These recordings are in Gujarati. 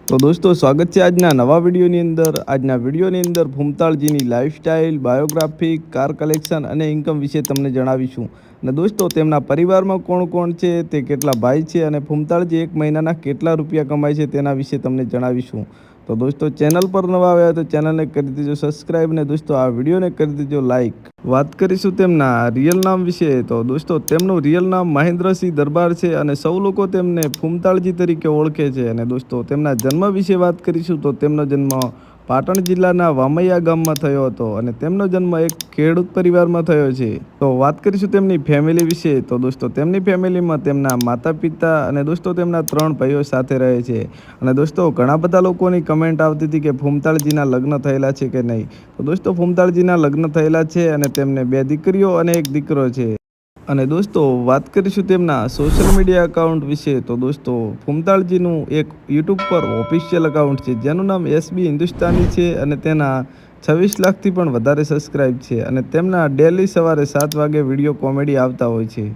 તો દોસ્તો સ્વાગત છે આજના નવા વિડીયોની અંદર। આજના વિડીયોની અંદર ફૂમતાળજીની લાઈફસ્ટાઈલ, બાયોગ્રાફી, કાર કલેક્શન અને ઇન્કમ વિશે તમને જણાવીશું। અને દોસ્તો તેમના પરિવારમાં કોણ કોણ છે, તે કેટલા ભાઈ છે અને ફૂમતાળજી એક મહિનાના કેટલા રૂપિયા કમાય છે તેના વિશે તમને જણાવીશું। તો દોસ્તો ચેનલ પર નવા આવ્યા તો ચેનલને કરી દેજો સબસ્ક્રાઈબ અને દોસ્તો આ વિડીયોને કરી દેજો લાઈક। વાત કરીશું તેમના રિયલ નામ વિશે। તો દોસ્તો તેમનું રિયલ નામ મહેન્દ્રસિંહ દરબાર છે અને સૌ લોકો તેમને ફૂમતાળજી તરીકે ઓળખે છે। અને દોસ્તો તેમના જન્મ વિશે વાત કરીશું તો તેમનો જન્મ પાટણ જિલ્લાના વામૈયા ગામમાં થયો હતો અને તેમનો જન્મ એક ખેડૂત પરિવારમાં થયો છે। તો વાત કરીશું તેમની ફેમિલી વિશે। તો દોસ્તો તેમની ફેમિલીમાં તેમના માતા પિતા અને દોસ્તો તેમના 3 ભાઈઓ સાથે રહે છે। અને દોસ્તો ઘણા બધા લોકોની કમેન્ટ આવતી હતી કે ફૂમતાળજીના લગ્ન થયેલા છે કે નહીં। તો દોસ્તો ફૂમતાળજીના લગ્ન થયેલા છે અને તેમને 2 દીકરીઓ અને 1 દીકરો છે। અને દોસ્તો વાત કરીશું તેમના સોશિયલ મીડિયા એકાઉન્ટ વિશે। તો દોસ્તો ફૂમતાળજીનું એક યુટ્યુબ પર ઓફિશિયલ એકાઉન્ટ છે જેનું નામ એસબી હિન્દુસ્તાની છે અને તેના 26 લાખથી પણ વધારે સબસ્ક્રાઈબ છે અને તેમના ડેલી સવારે 7 વાગે વિડીયો કોમેડી આવતા હોય છે।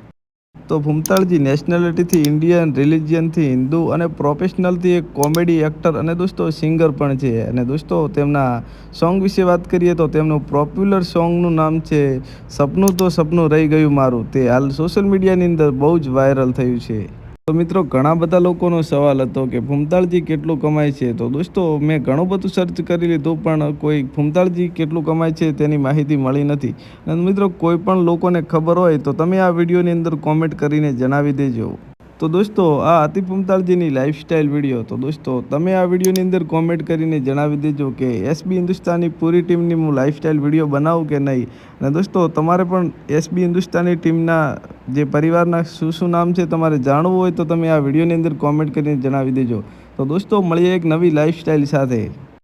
તો ફૂમતાળજી નેશનાલિટીથી ઇન્ડિયન, રિલિજિયનથી હિન્દુ અને પ્રોફેશનલથી એક કોમેડી એક્ટર અને દોસ્તો સિંગર પણ છે। અને દોસ્તો તેમના સોંગ વિશે વાત કરીએ તો તેમનું પોપ્યુલર સોંગનું નામ છે સપનું તો સપનું રહી ગયું મારું। તે હાલ સોશિયલ મીડિયાની અંદર બહુ જ વાયરલ થયું છે। તો મિત્રો ઘણા બધા લોકોનો સવાલ હતો કે ફૂમતાળજી કેટલું કમાય છે। તો દોસ્તો મેં ઘણું બધું સર્ચ કરી લીધું પણ કોઈ ફૂમતાળજી કેટલું કમાય છે તેની માહિતી મળી નથી। અને મિત્રો કોઈ પણ લોકોને ખબર હોય તો તમે આ વિડીયોની અંદર કોમેન્ટ કરીને જણાવી દેજો। તો દોસ્તો આ હતી ફૂમતાળજીની લાઈફસ્ટાઈલ વિડીયો। તો દોસ્તો તમે આ વિડીયોની અંદર કોમેન્ટ કરીને જણાવી દેજો કે એસબી હિન્દુસ્તાની પૂરી ટીમની હું લાઈફસ્ટાઈલ વિડીયો બનાવું કે નહીં। અને દોસ્તો તમારે પણ એસબી હિન્દુસ્તાની ટીમના જે પરિવારના શું નામ છે તમારે જાણવું હોય તો તમે આ વિડીયોની અંદર કોમેન્ટ કરીને જણાવી દેજો। તો દોસ્તો મળીએ એક નવી લાઈફસ્ટાઈલ સાથે।